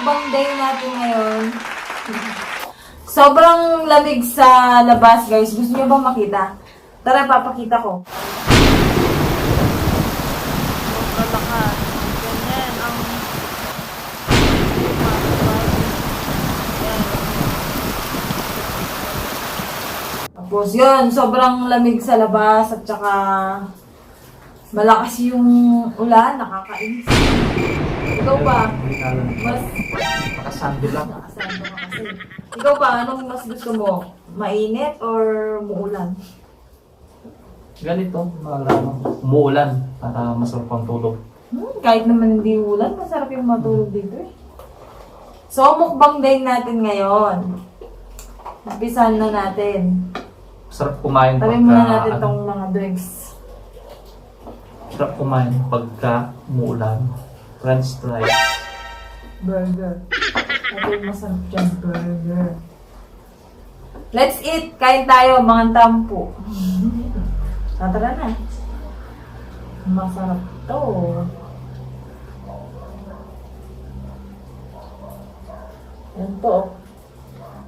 mukbang day natin ngayon. Sobrang lamig sa labas, guys. Gusto niyo bang makita? Tara, papakita ko. Kalakad. Ganyan ang... Tapos yun, sobrang lamig sa labas at saka malakas yung ulan, nakakainis. Ikaw ba? Mas... Nakasando lang. Nakasando ka kasi. Ikaw ba, anong mas gusto mo? Mainit or muulan? Ganito, umuulan para masarap ang tulog. Kahit naman hindi ulan, masarap yung matulog dito eh. So, mukbang day natin ngayon. Umpisan na natin. Sarap kumain Tabi muna natin tong mga drinks. Sarap kumain pagka umuulan. French fries. Burger. Ito yung masarap dyan, burger. Let's eat! Kain tayo, mga tampo. Tara na. Masarap to. Yan to.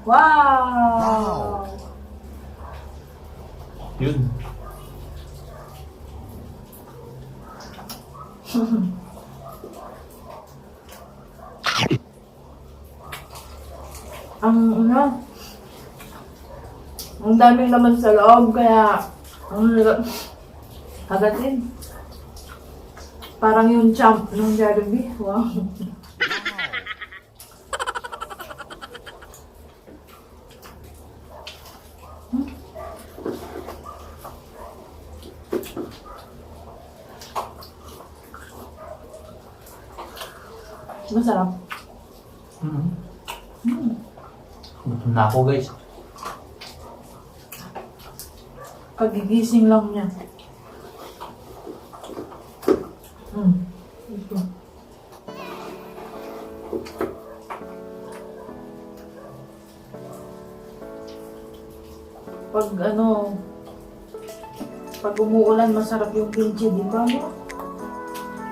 Wow! Yun. Ang daming naman sa loob, kaya ang hagatin. Parang yung champ ng Jollibee. Wow. Masarap. Gutom na ako, guys. Pagigising lang niya. Ito. Pag umuulan, masarap yung kimchi, di ba? No?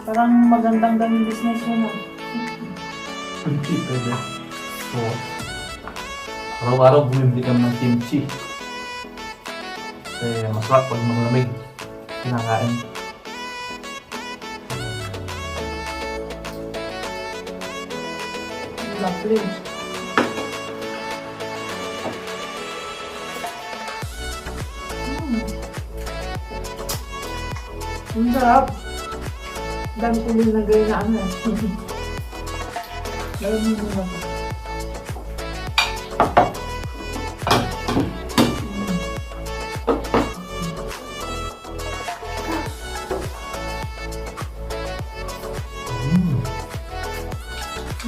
Parang magandang daming business yun, ah. Kimchi, pwede. So, araw-araw bumibili kami ng kimchi. Kasi masarap pag malamig. Kinakain. Lovely. Ang sarap. Dami ko nilagay na ano eh. Dami mo na ako.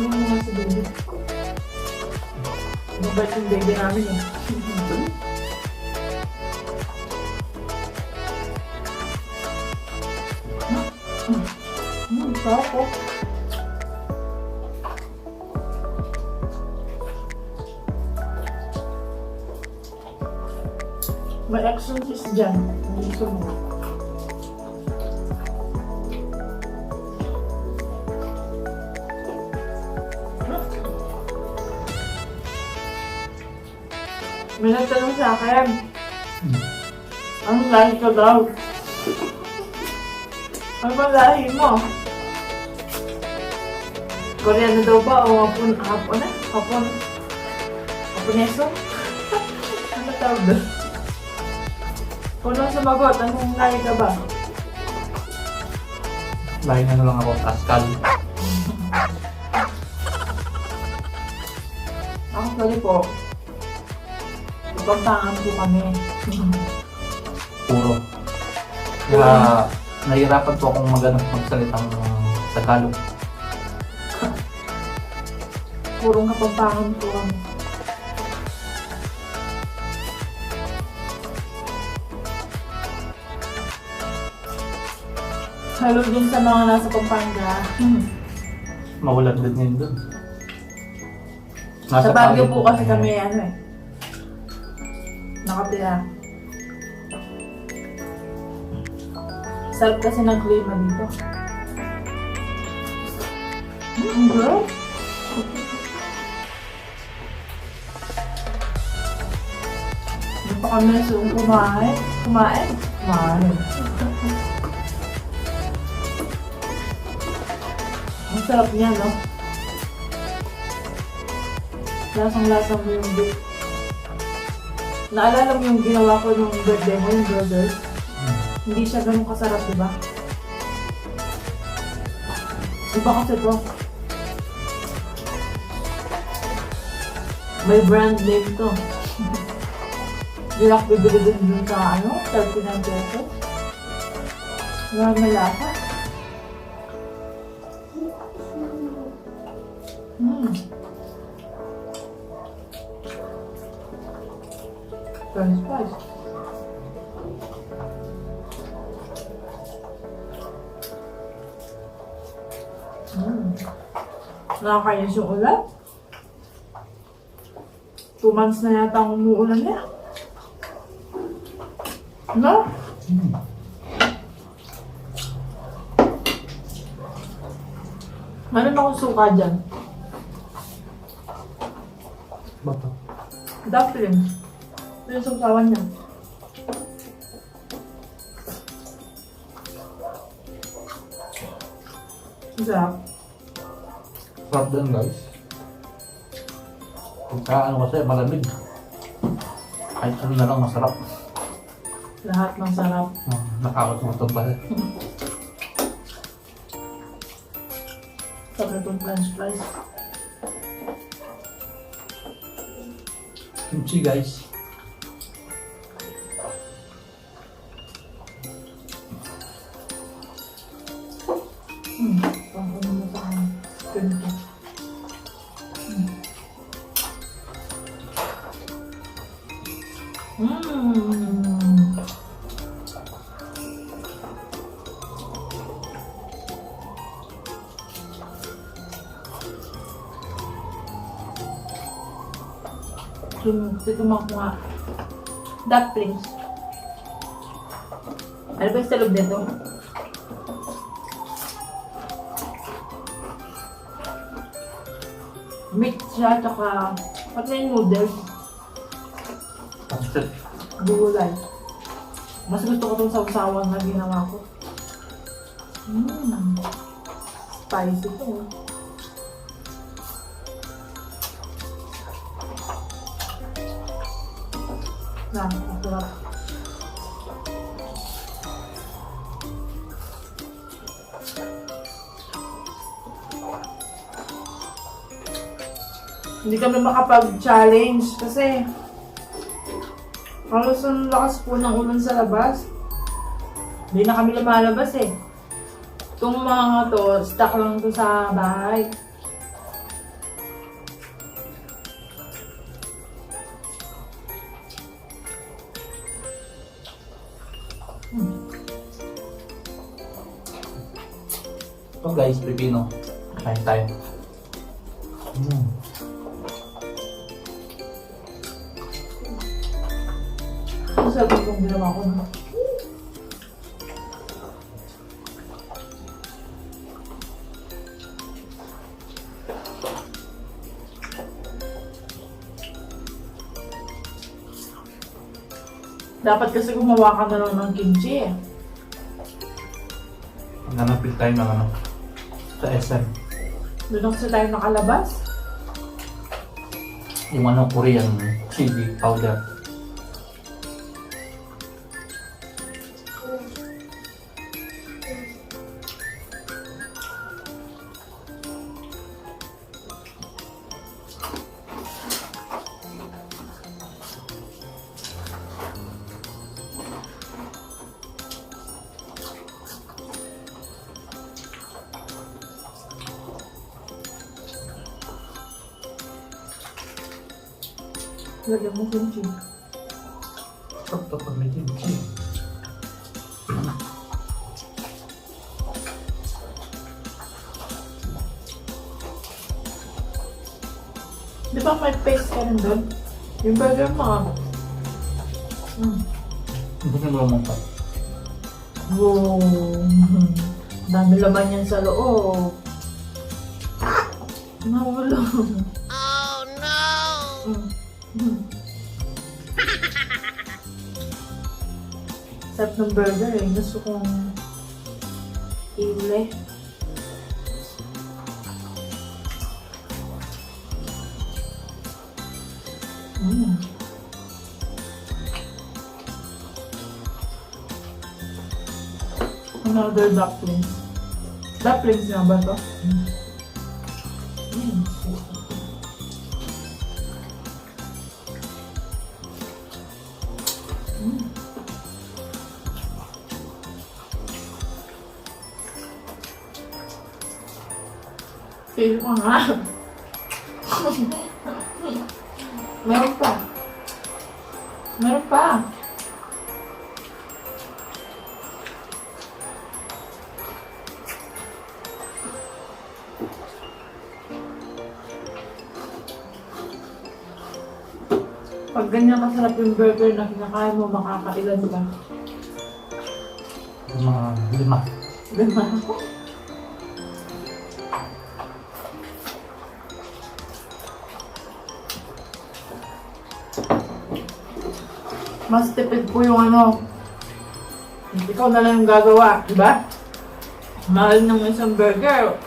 Ano naman si baby? Mabait yung baby namin eh. Sarap po. May exorcist dyan. Gusto mo. May nagtanong sa akin. Anong lahi ka daw? Ano ba lahi mo? Koreano daw ba o Haponeso? Ano tawag doon? Kung nang sumagot, anong lahi ka ba? Lahin na lang ako, Pascal. Actually po, pagpangan po kami. Puro. Nahihirapan po akong magsalitang Tagalog. Purong kapampangan po kami. Hello din sa mga nasa Pampanga. Maulan din ngayon doon. Sa Baguio po kasi kami nakatira. Sarap kasi ng klima dito. Ang girl? pa kami sa kumain. Kumain? Kumain. Ang sarap niya, no? Lasang-lasa mo yung beef. Naalala mo yung ginawa ko nung birthday mo, yung brothers? Hindi siya ganun kasarap, diba? Iba kasi to. May brand name to. Hindi ako bibili dun sa 39 pesos. May lasa. French fries. Nakakainis yung ulan. 2 months na yata ang umuulan niya. No? Meron akong suka dyan. Bato. Dumpling. Ito yung sukawan niya. Ang sarap. Sarap din guys. Pagka ano kasi malamig. Kahit ano na lang masarap. Lahat ng sarap. Nakakatutog pa. Sarap itong french fries. Kimchi guys. Pang-ano mo sa ganito. Titumang ko nga. Dumplings. Ano ba yung sa loob nito? Meat siya, tsaka pati yung noodles. Pancit. Gulay. Mas gusto ko itong sausawan na ginawa ko. Spicy ito. Sarap. Hindi kami makapag-challenge kasi halos ang lakas po ng ulan sa labas. Hindi na kami lumalabas eh. Itong mga to, stuck lang to sa bahay. Ito guys, pipino. Kain tayo. Ang sabi kong ginawa ko na. Dapat kasi gumawa ka na lang ng kimchi eh. Nanapil tayo ng ano, sa SM. Doon kasi tayo nakalabas. Yung ano, Korean chili powder. Lagyan mo kimchi. Sarap to pag may kimchi. Di ba may paste ka rin doon? Yung burger mo. Hindi ko naman pa. Wow. Dami laman yan sa loob. Nahulog. Oh no! Sarap ng burger eh. Gusto kong iuli. Another dumplings. Dumplings nga ba to? Feel ko nga. Meron pa. Meron pa. Pag ganyan masarap yung burger na kinakain mo, makakailan ka. Mga 5. Diba? Mas tipid po yung ano. Ikaw na lang yung gagawa, diba? Mahal ng isang burger.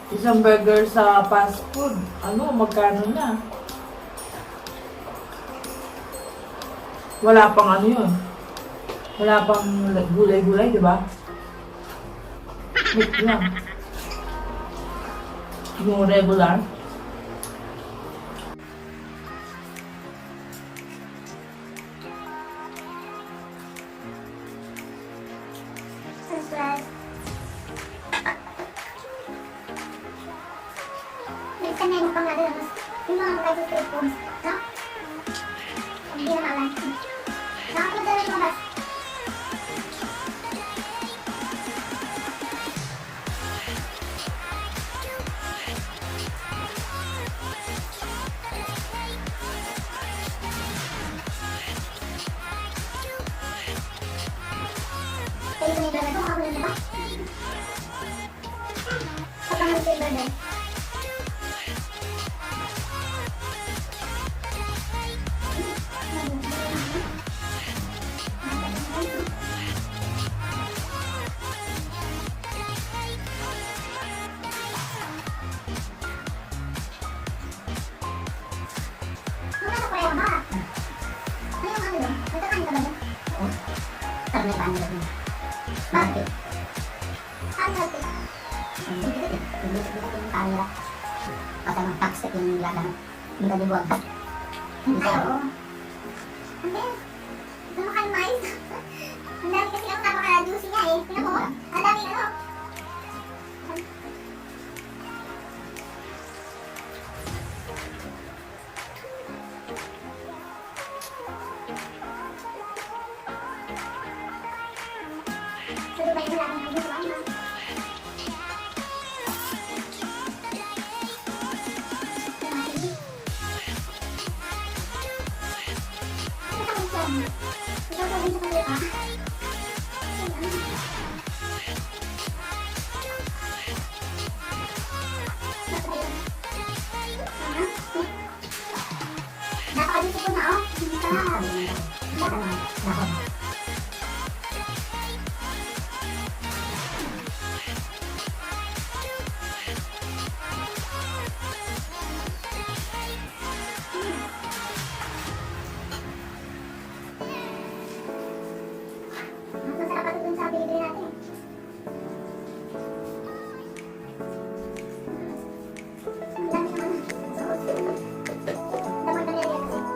Isang burger sa fast food. Ano, magkano na? Wala pang ano yun. Wala pang gulay-gulay, diba? Wait lang. Yung regular. Minsan na yung pangalan ng yung mga registered phones, no? Hindi na alam. Nakapunta na yung bus. Pwede ko na yung brother ko, makakulit na ba? Pagkakas ko yung brother. Bakit? Ano ito? Yung camera. Basta ng tax yung nilagang. Hindi ka dibuwag ka. Hindi ka ako. Hindi. Ano kayo mais? Ang dami kasi ang napaka-juicy niya eh. Tignan mo. Ang dami ano. Sa Dubai wala akong nagawa. Ikaw sabihin sa kanila ka. Napakadito ko na oh. Hindi ka na. Masarap ito dun sa binibili natin. Ang dami naman. Dapat na nilagyan kasi.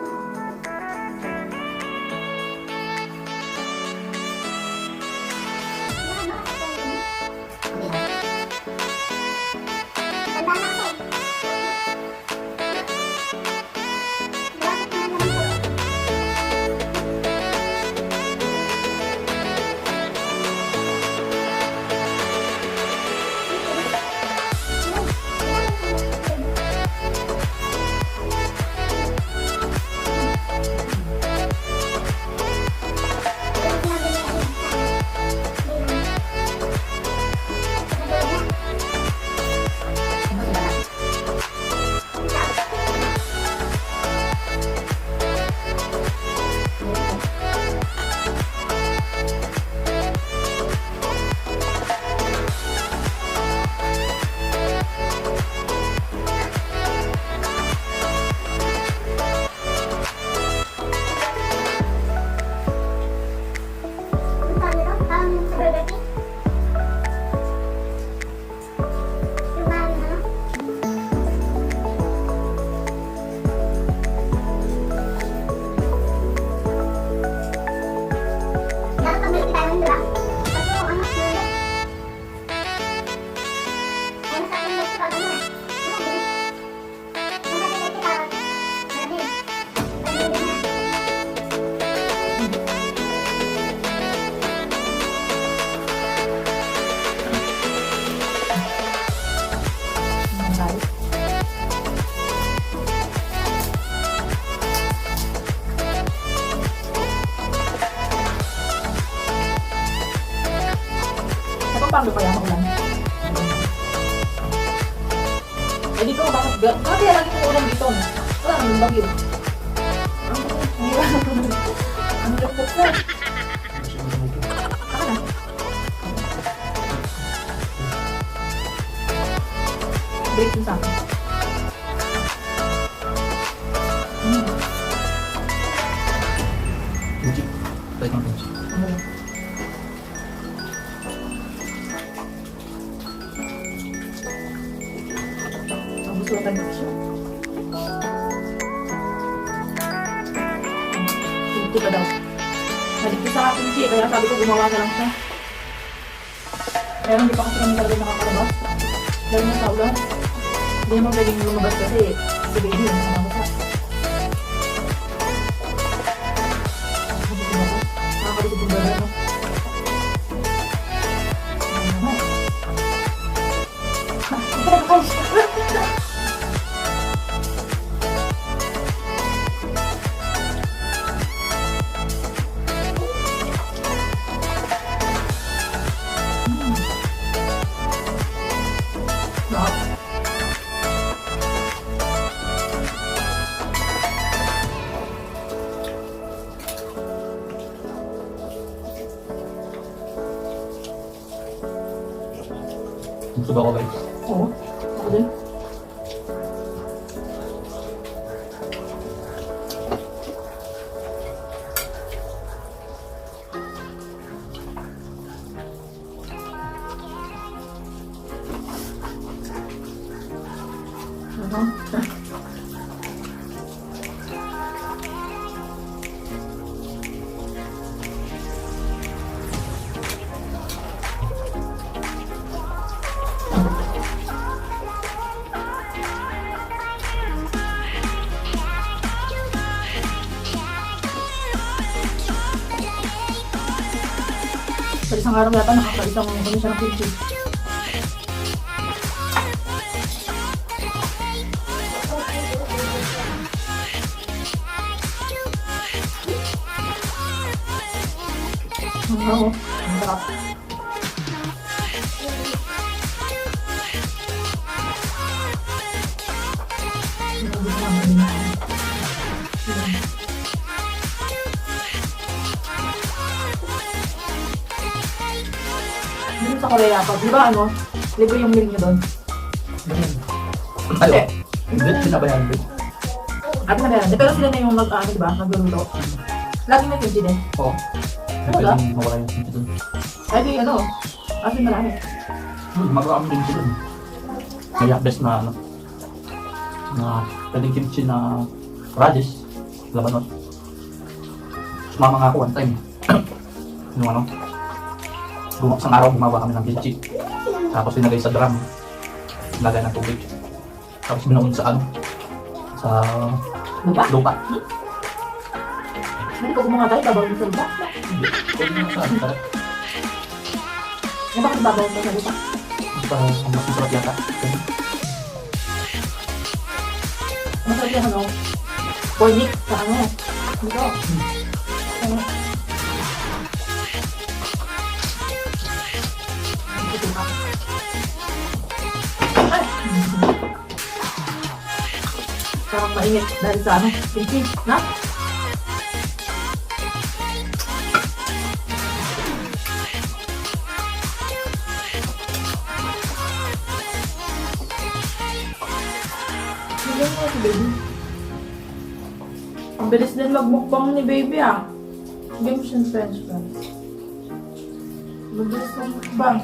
Eh dito, bakit kaya lagi mo ulam dito? Wala nang bagyo. Ang lupot na. Ako na. Break mo sa akin. Kimchi. Try ng kimchi. Ang gusto ko tayo siya. Kimchi ka daw. Naligtas sa kimchi, kaya sabi ko gumawa na lang siya. Pero hindi pa kasi kami talaga nakakalabas. Dahil na sa ulan. Hindi naman pwedeng lumabas kasi si baby yung sama ko sa. Nakakalikod yung bala, no? Ano naman? Gusto ba ako guys? Oo, ako din. Sa isang araw yata nakakaisang kami siya ng kimchi. Oo, ang sarap. Dito sa Korea pa, di ba ano, libre yung meal nyo doon? Ay, hindi. Sinabayan din. At na pero sila na yung mag-ano, di ba, nagluluto. Laging may kimchi din. Oo. Hindi pwedeng mawala yung kimchi dun. Ay, di ano, asin marami. Marami din sila. Kaya best na ano. Na pwedeng kimchi na radish. Labanon. Sumama nga ako one time. Yung ano. Isang araw gumawa kami ng kimchi. Tapos sinagay sa drum. Lagay ng tubig. Tapos binuon sa ano. Sa Lupa? lupa. Hindi ko gumawa tayo, babaw yung sa lupa. Pwede mo sa ano. Eh, bakit babaw sa lupa? Para mas masarap yata. Masarap yung ano, pornik sa ano, dito. Ano? Ito ka. Ay! Parang mainit dahil sa ano, kimchi, na? Bigyan mo si baby. Ang bilis din magmukbang ni baby ah. Bigyan mo siya ng french fries. Mabilis magmukbang.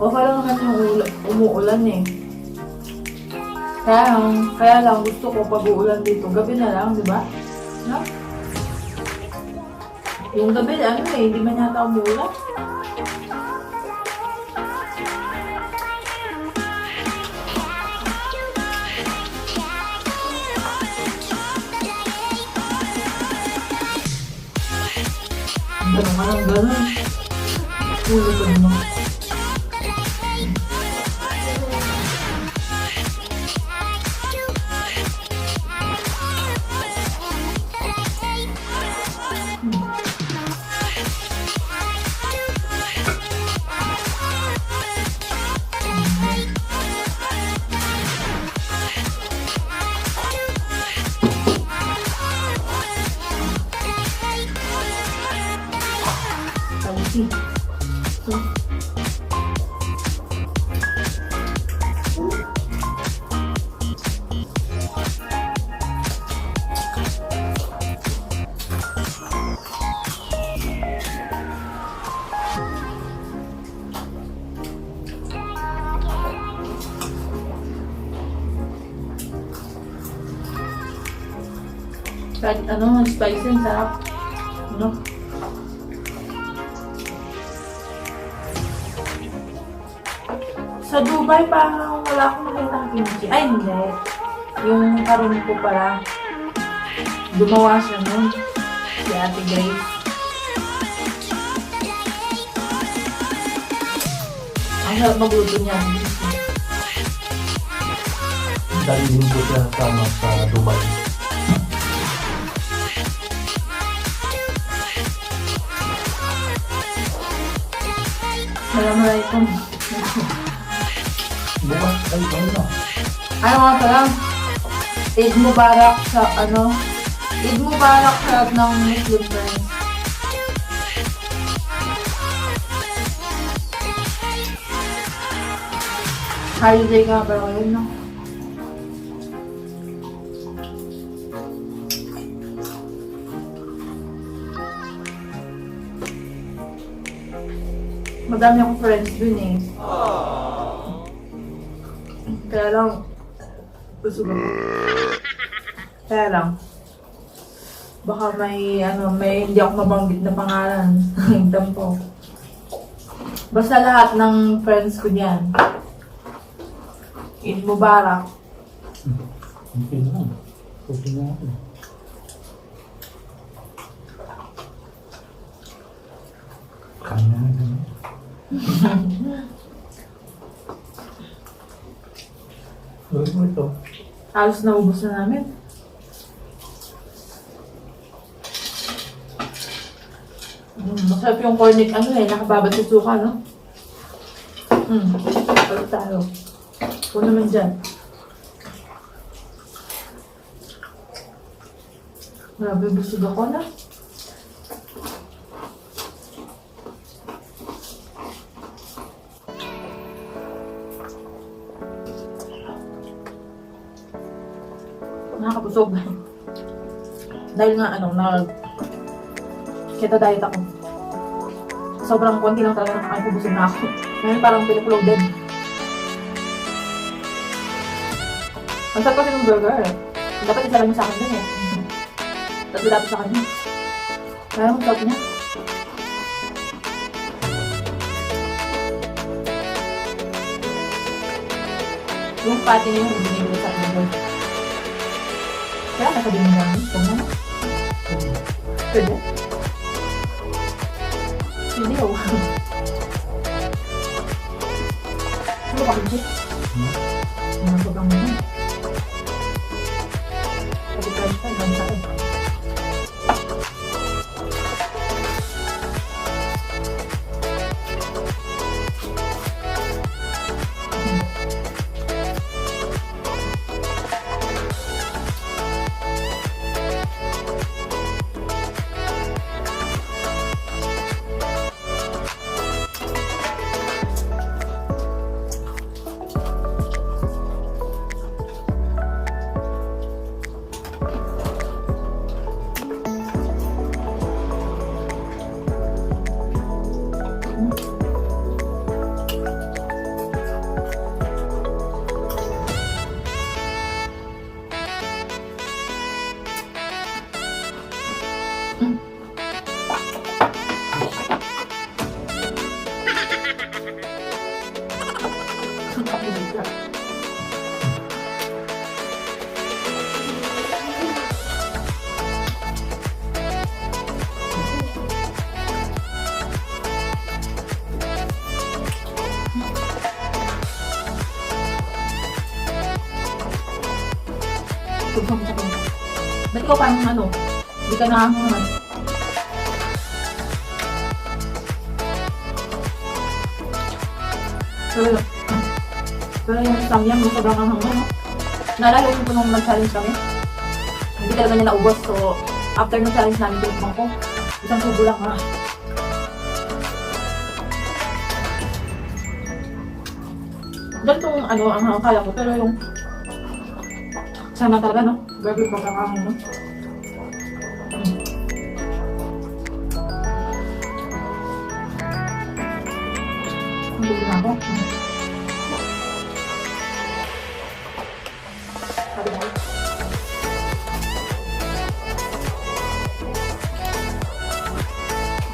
Okay lang naman yung umuulan eh. Kaya lang gusto ko pag uulan dito, gabi na lang, di ba? No? Yung gabi, ano eh, hindi man yata umuulan. Ganun ka lang, ganun. Ulo ko naman. spicy. So, kahit ano, spicy, ang sarap. Ano? Sa Dubai, parang wala akong nakita ng kimchi. Ay, hindi. Yung karoon ko pala. Gumawa siya nun. Si Ate Grace. Ang sarap magluto niya. Dahil din po siya sa Dubai. Assalamualaikum. Bukas, ay, ano na. Ay, mga pala. Eid Mubarak sa ano. Eid Mubarak sa lahat ng Muslim friends. Holiday nga ba ngayon, no? Madami akong friends dun eh. Kaya lang, busog ako. Kaya lang, baka may hindi ako mabanggit na pangalan. Hintang po. Basta lahat ng friends ko niyan. Eid Mubarak. Okay na. Okay na ako. Kain na naman. Gawin mo ito. Halos naubos na namin. Masarap yung cornic nakababad sa suka, no? Palo tayo. Ito naman dyan. Grabe, busog ako na. Nakakabusog. Dahil nga keto diet ako. Sobrang konti lang talaga nakakabusog na ako. Ngayon parang pinuploaded. Ang sarap kasi ng burger. Dapat isa lang yung sa akin dun eh. Tatlo dapat sa kanya. Kaya ang sarap niya. Yung patty niya yung binibili sa akin. Kaya nakabihin namin. Kung ano? Pwede? Hindi ako. Ano ba kong chip? Ano ba kang mga? Pwede french fry, gano'n sa akin. Ba't ikaw parang hindi ka nakahangan? Pero yung samyang mo sobrang hanghang mo, no? Naalala ko nung nag-challenge kami. Hindi talaga niya naubos. So, after ng challenge namin, tinikman ko. Isang tubo lang, ha? Ganitong ano, ang kala ko. Pero yung sana talaga, no? Grabe pa kakamo, no? Ang gulo na ako. Sabi mo.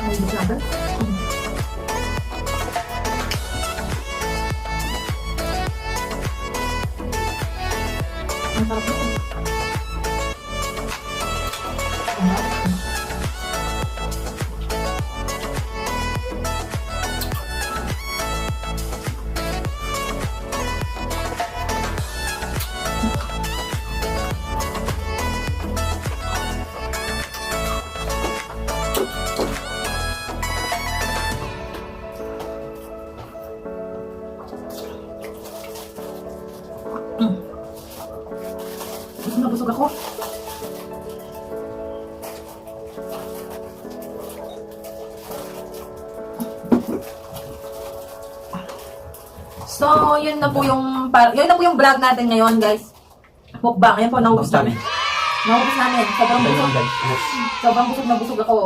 Ay, hindi sabi. Ang sarap nito. Ang sarap. Busog na busog ako. So, yun na po yung vlog natin ngayon, guys. Mukbang. Ayan po, naubos namin. Naubos namin. Sobrang Ayun busog. guys. Sobrang busog na busog ako.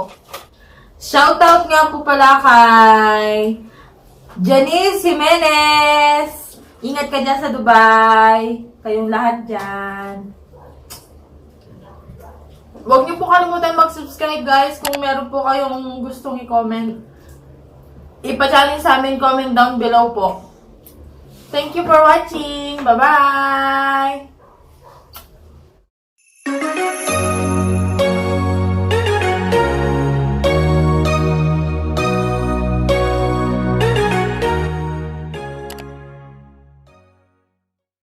Shoutout nga po pala kay Janice Jimenez. Ingat ka dyan sa Dubai. Kayong lahat dyan. Huwag niyo po kalimutan mag-subscribe, guys. Kung meron po kayong gustong i-comment, ipa-challenge sa amin, comment down below po. Thank you for watching. Bye-bye!